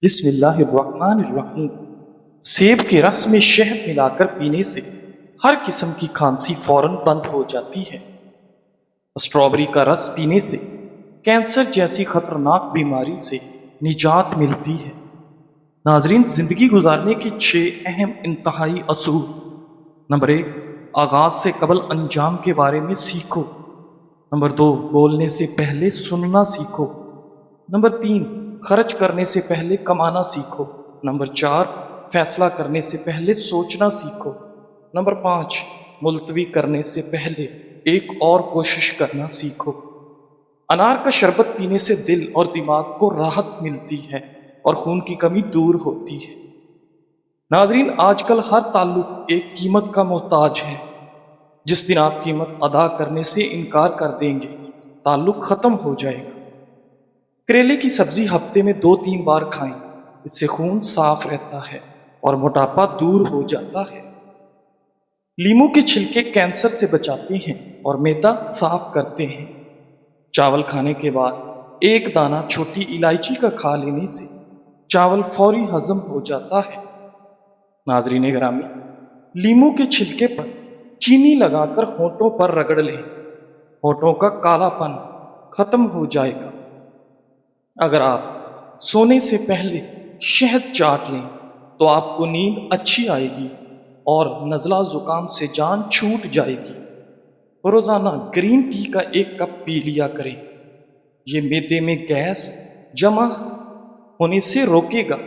بسم اللہ الرحمن الرحیم۔ سیب کے رس میں شہد ملا کر پینے سے ہر قسم کی کھانسی فوراً بند ہو جاتی ہے۔ اسٹرابری کا رس پینے سے کینسر جیسی خطرناک بیماری سے نجات ملتی ہے۔ ناظرین، زندگی گزارنے کے 6 اہم انتہائی اصول۔ نمبر 1، آغاز سے قبل انجام کے بارے میں سیکھو۔ نمبر 2، بولنے سے پہلے سننا سیکھو۔ نمبر 3، خرچ کرنے سے پہلے کمانا سیکھو۔ نمبر 4، فیصلہ کرنے سے پہلے سوچنا سیکھو۔ نمبر 5، ملتوی کرنے سے پہلے ایک اور کوشش کرنا سیکھو۔ انار کا شربت پینے سے دل اور دماغ کو راحت ملتی ہے اور خون کی کمی دور ہوتی ہے۔ ناظرین، آج کل ہر تعلق ایک قیمت کا محتاج ہے۔ جس دن آپ قیمت ادا کرنے سے انکار کر دیں گے، تعلق ختم ہو جائے گا۔ کریلے کی سبزی ہفتے میں 2-3 بار کھائیں، اس سے خون صاف رہتا ہے اور موٹاپا دور ہو جاتا ہے۔ لیموں کے چھلکے کینسر سے بچاتے ہیں اور معدہ صاف کرتے ہیں۔ چاول کھانے کے بعد ایک دانہ چھوٹی الائچی کا کھا لینے سے چاول فوری ہضم ہو جاتا ہے۔ ناظرین گرامی، لیموں کے چھلکے پر چینی لگا کر ہونٹوں پر رگڑ لیں، ہونٹوں کا کالا پن ختم ہو جائے گا۔ اگر آپ سونے سے پہلے شہد چاٹ لیں تو آپ کو نیند اچھی آئے گی اور نزلہ زکام سے جان چھوٹ جائے گی۔ روزانہ گرین ٹی کا 1 کپ پی لیا کریں، یہ معدے میں گیس جمع ہونے سے روکے گا۔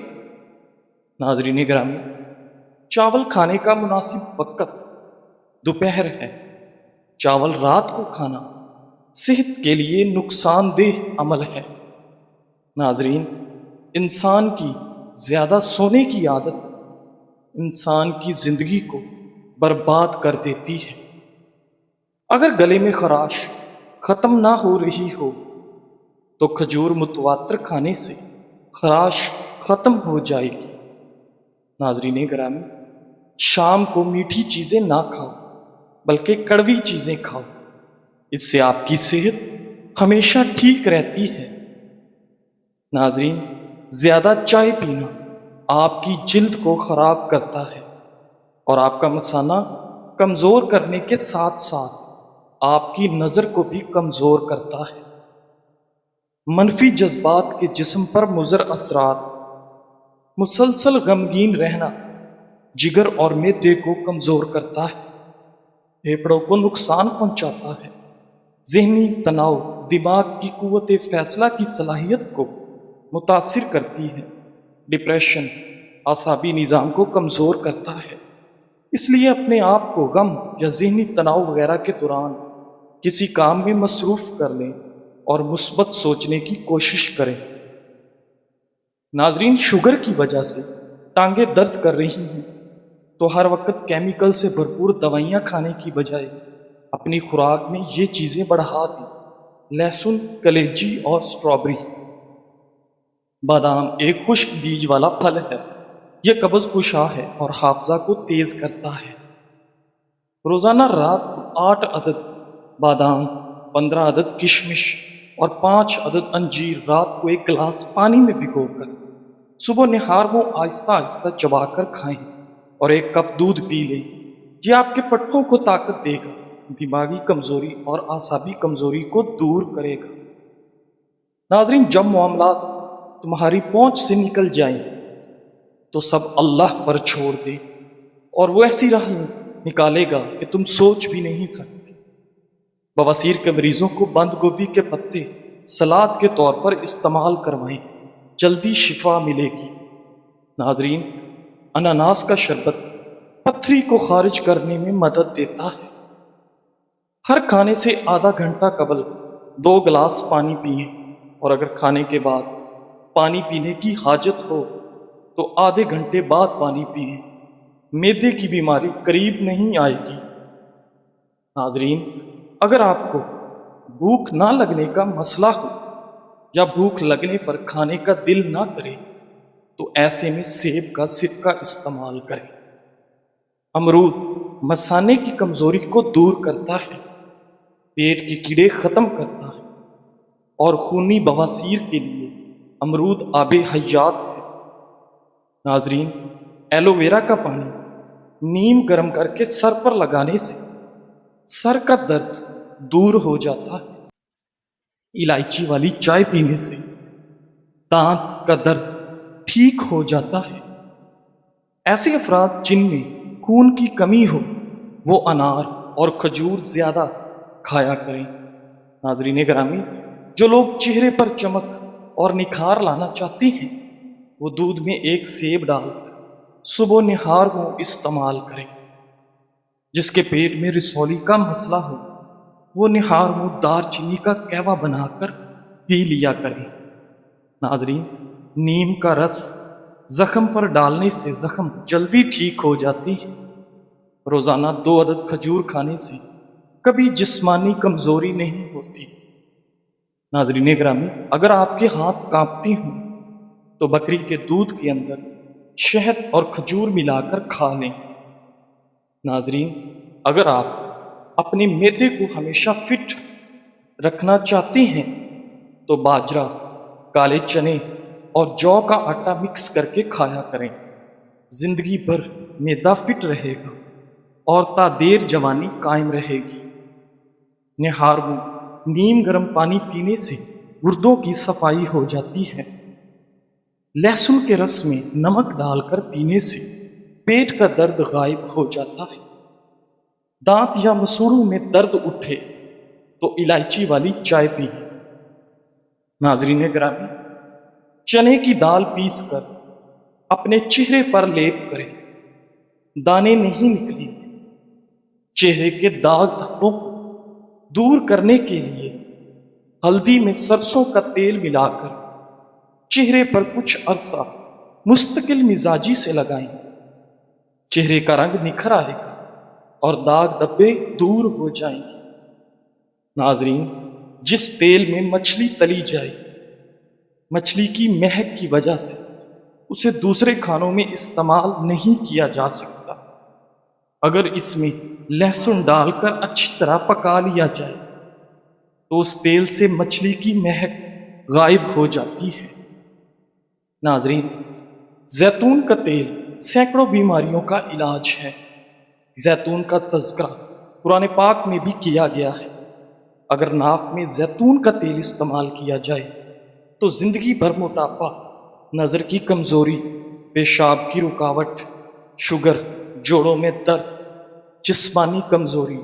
ناظرین گرامی، چاول کھانے کا مناسب وقت دوپہر ہے۔ چاول رات کو کھانا صحت کے لیے نقصان دہ عمل ہے۔ ناظرین، انسان کی زیادہ سونے کی عادت انسان کی زندگی کو برباد کر دیتی ہے۔ اگر گلے میں خراش ختم نہ ہو رہی ہو تو کھجور متواتر کھانے سے خراش ختم ہو جائے گی۔ ناظرین گرامی، شام کو میٹھی چیزیں نہ کھاؤ بلکہ کڑوی چیزیں کھاؤ، اس سے آپ کی صحت ہمیشہ ٹھیک رہتی ہے۔ ناظرین، زیادہ چائے پینا آپ کی جلد کو خراب کرتا ہے اور آپ کا مثانہ کمزور کرنے کے ساتھ ساتھ آپ کی نظر کو بھی کمزور کرتا ہے۔ منفی جذبات کے جسم پر مضر اثرات: مسلسل غمگین رہنا جگر اور معدے کو کمزور کرتا ہے، پھیپھڑوں کو نقصان پہنچاتا ہے۔ ذہنی تناؤ دماغ کی قوت فیصلہ کی صلاحیت کو متاثر کرتی ہے۔ ڈپریشن اعصابی نظام کو کمزور کرتا ہے۔ اس لیے اپنے آپ کو غم یا ذہنی تناؤ وغیرہ کے دوران کسی کام میں مصروف کر لیں اور مثبت سوچنے کی کوشش کریں۔ ناظرین، شوگر کی وجہ سے ٹانگیں درد کر رہی ہیں تو ہر وقت کیمیکل سے بھرپور دوائیاں کھانے کی بجائے اپنی خوراک میں یہ چیزیں بڑھا دیں: لہسن، کلیجی اور اسٹرابری۔ بادام ایک خشک بیج والا پھل ہے، یہ قبض کشا ہے اور حافظہ کو تیز کرتا ہے۔ روزانہ رات کو 8 عدد بادام، 15 عدد کشمش اور 5 عدد انجیر رات کو 1 گلاس پانی میں بھگو کر صبح نہار وہ آہستہ آہستہ چبا کر کھائیں اور 1 کپ دودھ پی لیں۔ یہ آپ کے پٹھوں کو طاقت دے گا، دماغی کمزوری اور اعصابی کمزوری کو دور کرے گا۔ ناظرین، جب معاملات تمہاری پہنچ سے نکل جائیں تو سب اللہ پر چھوڑ دے اور وہ ایسی راہ نکالے گا کہ تم سوچ بھی نہیں سکتے۔ بواسیر کے مریضوں کو بند گوبھی کے پتے سلاد کے طور پر استعمال کروائیں، جلدی شفا ملے گی۔ ناظرین، اناناس کا شربت پتھری کو خارج کرنے میں مدد دیتا ہے۔ ہر کھانے سے آدھا گھنٹہ قبل 2 گلاس پانی پئیں اور اگر کھانے کے بعد پانی پینے کی حاجت ہو تو آدھے گھنٹے بعد پانی پئیں، معدے کی بیماری قریب نہیں آئے گی۔ ناظرین، اگر آپ کو بھوک نہ لگنے کا مسئلہ ہو یا بھوک لگنے پر کھانے کا دل نہ کرے تو ایسے میں سیب کا سرکہ استعمال کریں۔ امرود مثانے کی کمزوری کو دور کرتا ہے، پیٹ کے کیڑے ختم کرتا ہے اور خونی بواسیر کے لیے امرود آب حیات ہے۔ ناظرین، ایلو ویرا کا پانی نیم گرم کر کے سر پر لگانے سے سر کا درد دور ہو جاتا ہے۔ الائچی والی چائے پینے سے دانت کا درد ٹھیک ہو جاتا ہے۔ ایسے افراد جن میں خون کی کمی ہو وہ انار اور کھجور زیادہ کھایا کریں۔ ناظرین گرامی، جو لوگ چہرے پر چمک اور نکھار لانا چاہتے ہیں وہ دودھ میں ایک سیب ڈال کر صبح نہار کو استعمال کریں۔ جس کے پیٹ میں رسولی کا مسئلہ ہو وہ نہار منہ دار چینی کا قہوہ بنا کر پی لیا کریں۔ ناظرین، نیم کا رس زخم پر ڈالنے سے زخم جلدی ٹھیک ہو جاتی ہے۔ روزانہ 2 عدد کھجور کھانے سے کبھی جسمانی کمزوری نہیں ہوتی۔ ناظرین گرامی، اگر آپ کے ہاتھ کانپتے ہوں تو بکری کے دودھ کے اندر شہد اور کھجور ملا کر کھا لیں۔ ناظرین، اگر آپ اپنے معدے کو ہمیشہ فٹ رکھنا چاہتے ہیں تو باجرہ، کالے چنے اور جو کا آٹا مکس کر کے کھایا کریں۔ زندگی بھر معدہ فٹ رہے گا اور تا دیر جوانی قائم رہے گی۔ نہار منہ نیم گرم پانی پینے سے گردوں کی صفائی ہو جاتی ہے۔ لہسن کے رس میں نمک ڈال کر پینے سے پیٹ کا درد غائب ہو جاتا ہے۔ دانت یا مسوڑوں میں درد اٹھے تو الائچی والی چائے پئیں۔ ناظرین گرامی، چنے کی دال پیس کر اپنے چہرے پر لیپ کریں، دانے نہیں نکلیں گے۔ چہرے کے داغ دھبوں کو دور کرنے کے لیے ہلدی میں سرسوں کا تیل ملا کر چہرے پر کچھ عرصہ مستقل مزاجی سے لگائیں۔ چہرے کا رنگ نکھر آئے گا اور داغ دھبے دور ہو جائیں گے۔ ناظرین، جس تیل میں مچھلی تلی جائے مچھلی کی مہک کی وجہ سے اسے دوسرے کھانوں میں استعمال نہیں کیا جا سکتا۔ اگر اس میں لہسن ڈال کر اچھی طرح پکا لیا جائے تو اس تیل سے مچھلی کی مہک غائب ہو جاتی ہے۔ ناظرین، زیتون کا تیل سینکڑوں بیماریوں کا علاج ہے۔ زیتون کا تذکرہ قرآن پاک میں بھی کیا گیا ہے۔ اگر ناف میں زیتون کا تیل استعمال کیا جائے تو زندگی بھر موٹاپا، نظر کی کمزوری، پیشاب کی رکاوٹ، شوگر، جوڑوں میں درد، جسمانی کمزوری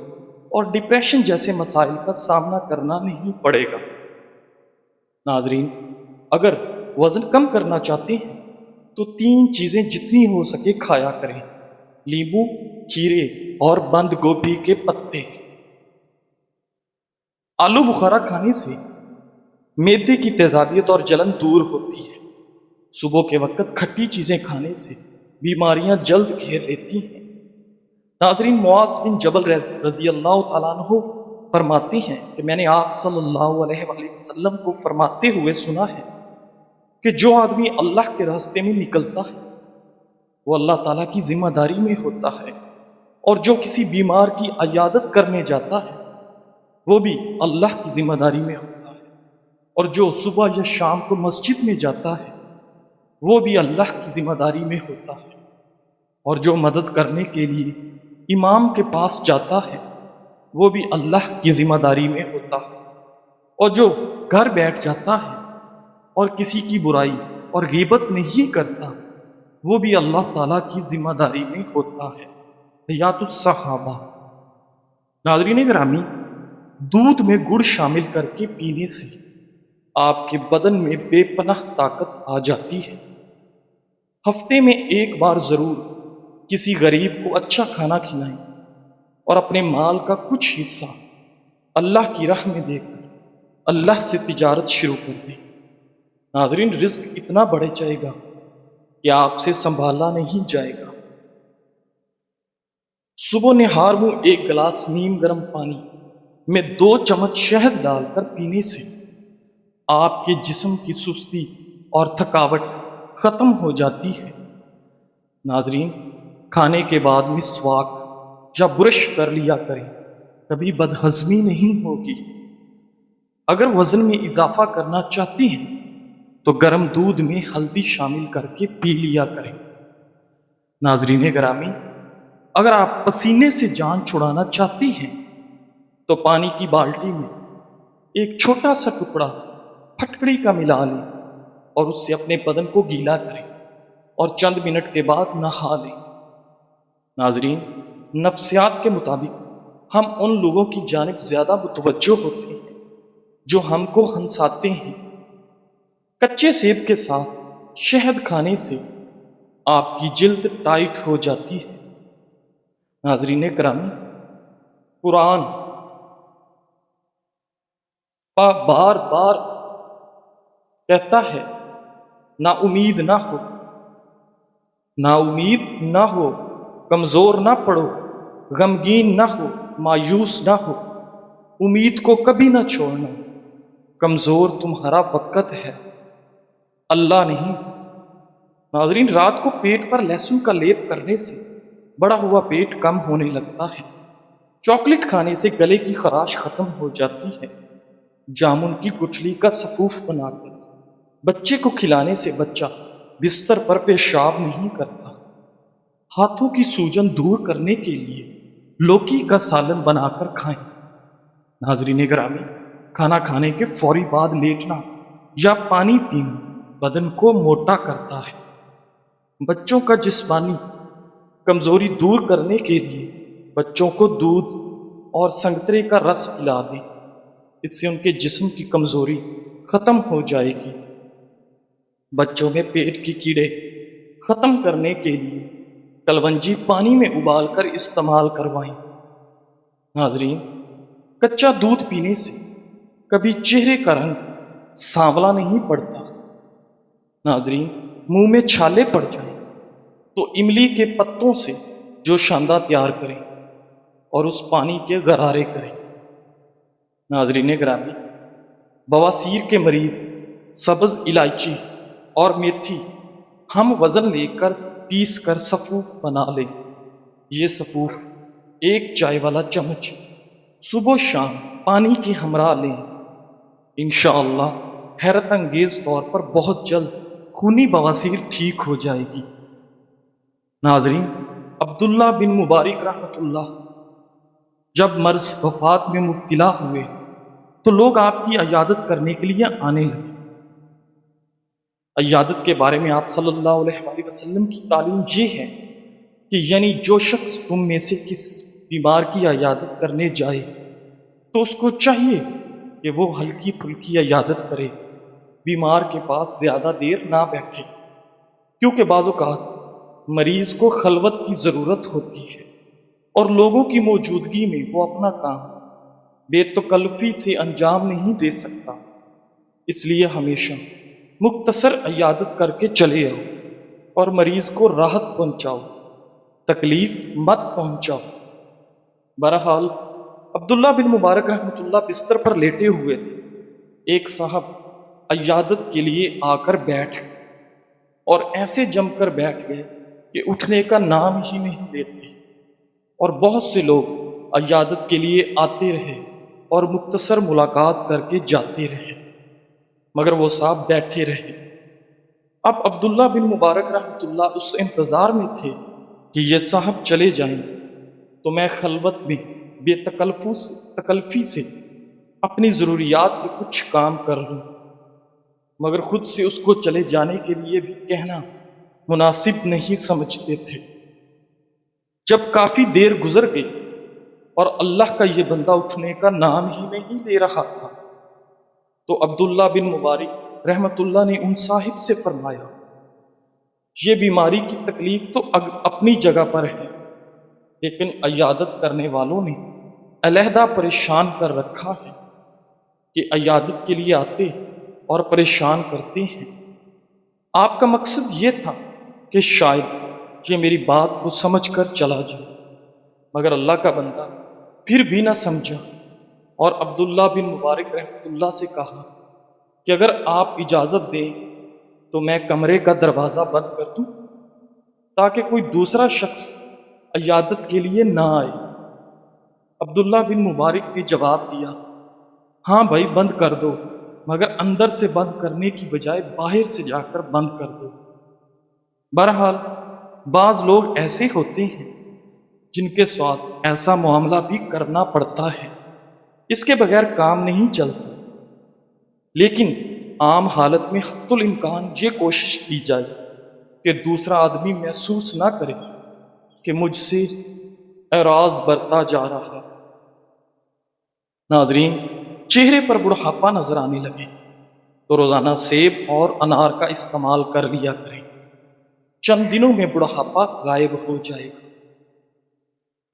اور ڈپریشن جیسے مسائل کا سامنا کرنا نہیں پڑے گا۔ ناظرین، اگر وزن کم کرنا چاہتے ہیں تو 3 چیزیں جتنی ہو سکے کھایا کریں: لیموں، کھیرے اور بند گوبھی کے پتے۔ آلو بخارا کھانے سے معدے کی تیزابیت اور جلن دور ہوتی ہے۔ صبح کے وقت کھٹی چیزیں کھانے سے بیماریاں جلد گھیر لیتی ہیں۔ ناظرین، معاذ بن جبل رضی اللہ تعالیٰ عنہ فرماتے ہیں کہ میں نے آپ صلی اللہ علیہ وآلہ وسلم کو فرماتے ہوئے سنا ہے کہ جو آدمی اللہ کے راستے میں نکلتا ہے وہ اللہ تعالیٰ کی ذمہ داری میں ہوتا ہے، اور جو کسی بیمار کی عیادت کرنے جاتا ہے وہ بھی اللہ کی ذمہ داری میں ہوتا ہے، اور جو صبح یا شام کو مسجد میں جاتا ہے وہ بھی اللہ کی ذمہ داری میں ہوتا ہے، اور جو مدد کرنے کے لیے امام کے پاس جاتا ہے وہ بھی اللہ کی ذمہ داری میں ہوتا ہے، اور جو گھر بیٹھ جاتا ہے اور کسی کی برائی اور غیبت نہیں کرتا وہ بھی اللہ تعالیٰ کی ذمہ داری میں ہوتا ہے۔ حیات الصحابہ۔ ناظرین گرامی، دودھ میں گڑ شامل کر کے پینے سے آپ کے بدن میں بے پناہ طاقت آ جاتی ہے۔ ہفتے میں 1 بار ضرور کسی غریب کو اچھا کھانا کھلائیں اور اپنے مال کا کچھ حصہ اللہ کی راہ میں دے کر اللہ سے تجارت شروع کر دیں۔ ناظرین، رزق اتنا بڑھ جائے گا کہ آپ سے سنبھالا نہیں جائے گا۔ صبح نہار منہ 1 گلاس نیم گرم پانی میں 2 چمچ شہد ڈال کر پینے سے آپ کے جسم کی سستی اور تھکاوٹ ختم ہو جاتی ہے۔ ناظرین، کھانے کے بعد مسواک یا برش کر لیا کریں، کبھی بدہضمی نہیں ہوگی۔ اگر وزن میں اضافہ کرنا چاہتے ہیں تو گرم دودھ میں ہلدی شامل کر کے پی لیا کریں۔ ناظرین گرامی، اگر آپ پسینے سے جان چھڑانا چاہتی ہیں تو پانی کی بالٹی میں ایک چھوٹا سا ٹکڑا پھٹکڑی کا ملا لیں اور اس سے اپنے بدن کو گیلا کریں اور چند منٹ کے بعد نہا لیں۔ ناظرین، نفسیات کے مطابق ہم ان لوگوں کی جانب زیادہ متوجہ ہوتے ہیں جو ہم کو ہنساتے ہیں۔ کچے سیب کے ساتھ شہد کھانے سے آپ کی جلد ٹائٹ ہو جاتی ہے۔ ناظرین کرام، قرآن بار بار کہتا ہے نا امید نہ ہو، نا امید نہ ہو، کمزور نہ پڑو، غمگین نہ ہو، مایوس نہ ہو، امید کو کبھی نہ چھوڑنا، کمزور تمہارا وقت ہے، اللہ نہیں۔ ناظرین، رات کو پیٹ پر لہسن کا لیپ کرنے سے بڑا ہوا پیٹ کم ہونے لگتا ہے، چاکلیٹ کھانے سے گلے کی خراش ختم ہو جاتی ہے، جامن کی گٹھلی کا سفوف بنا کر بچے کو کھلانے سے بچہ بستر پر پیشاب نہیں کرتا، ہاتھوں کی سوجن دور کرنے کے لیے لوکی کا سالن بنا کر کھائیں۔ ناظرین گرامی، کھانا کھانے کے فوری بعد لیٹنا یا پانی پینا بدن کو موٹا کرتا ہے۔ بچوں کا جسمانی کمزوری دور کرنے کے لیے بچوں کو دودھ اور سنگترے کا رس پلا دیں، اس سے ان کے جسم کی کمزوری ختم ہو جائے گی۔ بچوں میں پیٹ کے کیڑے ختم کرنے کے لیے کلونجی پانی میں ابال کر استعمال کروائیں۔ ناظرین، کچا دودھ پینے سے کبھی چہرے کا رنگ سانولا نہیں پڑتا۔ ناظرین، منہ میں چھالے پڑ جائیں تو املی کے پتوں سے جو شاندہ تیار کریں اور اس پانی کے غرارے کریں۔ ناظرین گرامی، بواسیر کے مریض سبز الائچی اور میتھی ہم وزن لے کر پیس کر سفوف بنا لیں۔ یہ سفوف ایک چائے والا چمچ صبح و شام پانی کے ہمراہ لیں، انشاءاللہ حیرت انگیز طور پر بہت جلد خونی بواسیر ٹھیک ہو جائے گی۔ ناظرین، عبداللہ بن مبارک رحمۃ اللہ جب مرض وفات میں مبتلا ہوئے تو لوگ آپ کی عیادت کرنے کے لیے آنے لگے۔ عیادت کے بارے میں آپ صلی اللہ علیہ وآلہ وسلم کی تعلیم یہ ہے کہ یعنی جو شخص تم میں سے کس بیمار کی عیادت کرنے جائے تو اس کو چاہیے کہ وہ ہلکی پھلکی عیادت کرے، بیمار کے پاس زیادہ دیر نہ بیٹھے، کیونکہ بعض اوقات مریض کو خلوت کی ضرورت ہوتی ہے اور لوگوں کی موجودگی میں وہ اپنا کام بے تکلفی سے انجام نہیں دے سکتا۔ اس لیے ہمیشہ مختصر عیادت کر کے چلے آؤ اور مریض کو راحت پہنچاؤ، تکلیف مت پہنچاؤ۔ بہرحال عبداللہ بن مبارک رحمۃ اللہ بستر پر لیٹے ہوئے تھے، ایک صاحب عیادت کے لیے آ کر بیٹھ گئے اور ایسے جم کر بیٹھ گئے کہ اٹھنے کا نام ہی نہیں لیتے، اور بہت سے لوگ عیادت کے لیے آتے رہے اور مختصر ملاقات کر کے جاتے رہے، مگر وہ صاحب بیٹھے رہے۔ اب عبداللہ بن مبارک رحمۃ اللہ اس انتظار میں تھے کہ یہ صاحب چلے جائیں تو میں خلوت میں بے تکلفی سے اپنی ضروریات کے کچھ کام کر لوں، مگر خود سے اس کو چلے جانے کے لیے بھی کہنا مناسب نہیں سمجھتے تھے۔ جب کافی دیر گزر گئی اور اللہ کا یہ بندہ اٹھنے کا نام ہی نہیں لے رہا تھا تو عبداللہ بن مبارک رحمت اللہ نے ان صاحب سے فرمایا، یہ بیماری کی تکلیف تو اپنی جگہ پر ہے، لیکن عیادت کرنے والوں نے علیحدہ پریشان کر رکھا ہے کہ عیادت کے لیے آتے اور پریشان کرتے ہیں۔ آپ کا مقصد یہ تھا کہ شاید یہ میری بات کو سمجھ کر چلا جائے، مگر اللہ کا بندہ پھر بھی نہ سمجھا اور عبداللہ بن مبارک رحمۃ اللہ سے کہا کہ اگر آپ اجازت دیں تو میں کمرے کا دروازہ بند کر دوں تاکہ کوئی دوسرا شخص عیادت کے لیے نہ آئے۔ عبداللہ بن مبارک نے جواب دیا، ہاں بھائی بند کر دو، مگر اندر سے بند کرنے کی بجائے باہر سے جا کر بند کر دو۔ بہرحال بعض لوگ ایسے ہوتے ہیں جن کے ساتھ ایسا معاملہ بھی کرنا پڑتا ہے، اس کے بغیر کام نہیں چلتا، لیکن عام حالت میں حت الامکان یہ کوشش کی جائے کہ دوسرا آدمی محسوس نہ کرے کہ مجھ سے اعراض برتا جا رہا۔ ناظرین، چہرے پر بڑھاپا نظر آنے لگے تو روزانہ سیب اور انار کا استعمال کر لیا کریں، چند دنوں میں بڑھاپا غائب ہو جائے گا۔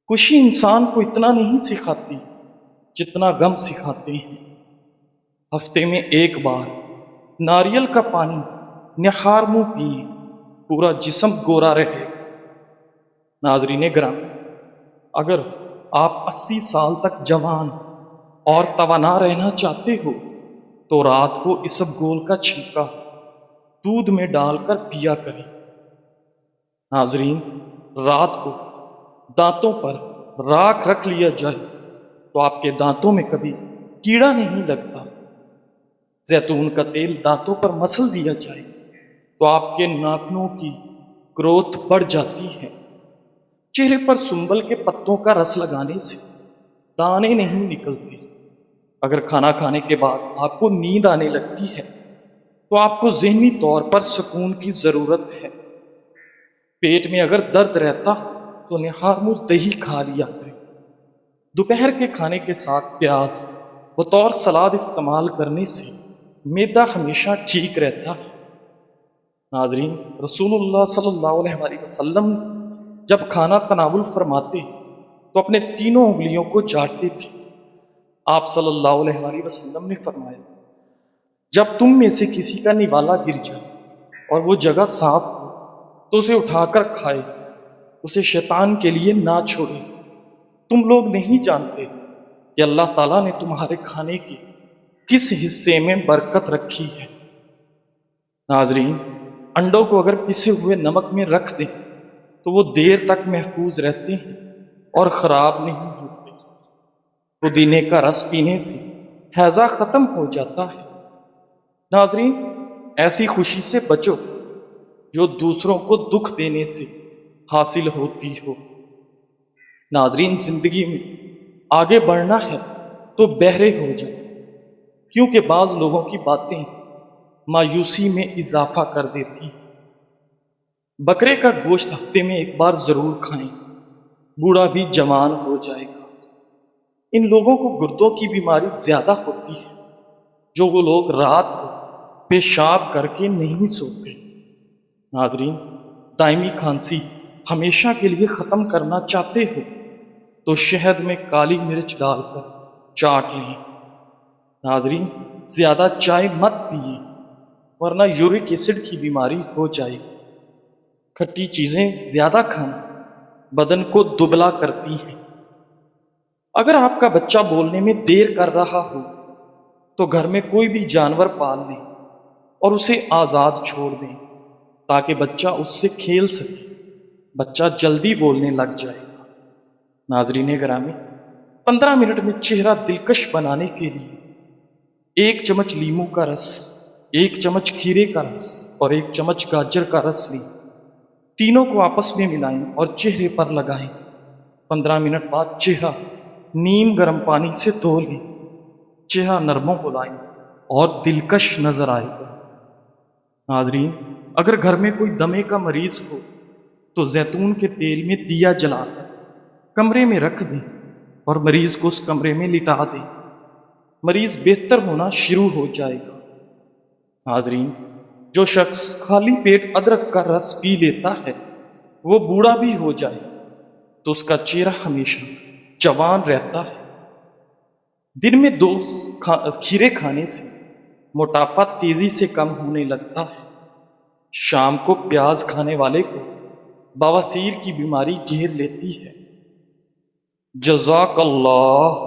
خوشی انسان کو اتنا نہیں سکھاتی جتنا غم سکھاتے ہیں۔ ہفتے میں ایک بار ناریل کا پانی نہار منہ پیے، پورا جسم گورا رہے گا۔ ناظرین گرامی، اگر آپ 80 سال تک جوان اور توانا رہنا چاہتے ہو تو رات کو اسب گول کا چھلکا دودھ میں ڈال کر پیا کریں۔ ناظرین، رات کو دانتوں پر راکھ رکھ لیا جائے تو آپ کے دانتوں میں کبھی کیڑا نہیں لگتا۔ زیتون کا تیل دانتوں پر مسل دیا جائے تو آپ کے ناخنوں کی گروتھ بڑھ جاتی ہے۔ چہرے پر سنبل کے پتوں کا رس لگانے سے دانے نہیں نکلتے۔ اگر کھانا کھانے کے بعد آپ کو نیند آنے لگتی ہے تو آپ کو ذہنی طور پر سکون کی ضرورت ہے۔ پیٹ میں اگر درد رہتا تو نہار منہ دہی کھا لیا کریں۔ دوپہر کے کھانے کے ساتھ پیاز بطور سلاد استعمال کرنے سے معدہ ہمیشہ ٹھیک رہتا ہے۔ ناظرین، رسول اللہ صلی اللہ علیہ وآلہ وسلم جب کھانا تناول فرماتے تو اپنے تینوں انگلیوں کو چاٹتے تھے۔ آپ صلی اللہ علیہ وآلہ وسلم نے فرمایا، جب تم میں سے کسی کا نوالا گر جائے اور وہ جگہ صاف ہو تو اسے اٹھا کر کھائے، اسے شیطان کے لیے نہ چھوڑے۔ تم لوگ نہیں جانتے کہ اللہ تعالیٰ نے تمہارے کھانے کے کس حصے میں برکت رکھی ہے۔ ناظرین، انڈوں کو اگر پسے ہوئے نمک میں رکھ دیں تو وہ دیر تک محفوظ رہتے ہیں اور خراب نہیں ہوتے۔ پودینے کا رس پینے سے ہیضہ ختم ہو جاتا ہے۔ ناظرین، ایسی خوشی سے بچو جو دوسروں کو دکھ دینے سے حاصل ہوتی ہو۔ ناظرین، زندگی میں آگے بڑھنا ہے تو بہرے ہو جائیں، کیونکہ بعض لوگوں کی باتیں مایوسی میں اضافہ کر دیتی ہیں۔ بکرے کا گوشت ہفتے میں ایک بار ضرور کھائیں، بوڑھا بھی جوان ہو جائے گا۔ ان لوگوں کو گردوں کی بیماری زیادہ ہوتی ہے جو وہ لوگ رات کو پیشاب کر کے نہیں سوتے۔ ناظرین، دائمی کھانسی ہمیشہ کے لیے ختم کرنا چاہتے ہو تو شہد میں کالی مرچ ڈال کر چاٹ لیں۔ ناظرین، زیادہ چائے مت پیئے ورنہ یورک ایسڈ کی بیماری ہو جائے گی۔ کھٹی چیزیں زیادہ کھانا بدن کو دبلا کرتی ہیں۔ اگر آپ کا بچہ بولنے میں دیر کر رہا ہو تو گھر میں کوئی بھی جانور پال لیں اور اسے آزاد چھوڑ دیں تاکہ بچہ اس سے کھیل سکے، بچہ جلدی بولنے لگ جائے گا۔ ناظرین گرامی، 15 منٹ میں چہرہ دلکش بنانے کے لیے 1 چمچ لیموں کا رس، 1 چمچ کھیرے کا رس اور 1 چمچ گاجر کا رس لیں۔ تینوں کو آپس میں ملائیں اور چہرے پر لگائیں۔ 15 منٹ بعد چہرہ نیم گرم پانی سے دھو لیں۔ چہرہ نرم و ملائم اور دلکش نظر آئے گا۔ ناظرین، اگر گھر میں کوئی دمے کا مریض ہو تو زیتون کے تیل میں دیا جلا کر کمرے میں رکھ دیں اور مریض کو اس کمرے میں لٹا دیں۔ مریض بہتر ہونا شروع ہو جائے گا۔ ناظرین، جو شخص خالی پیٹ ادرک کا رس پی لیتا ہے وہ بوڑھا بھی ہو جائے تو اس کا چہرہ ہمیشہ جوان رہتا ہے۔ دن میں 2 کھیرے کھانے سے موٹاپا تیزی سے کم ہونے لگتا ہے۔ شام کو پیاز کھانے والے کو بواسیر کی بیماری گھیر لیتی ہے۔ جزاک اللہ۔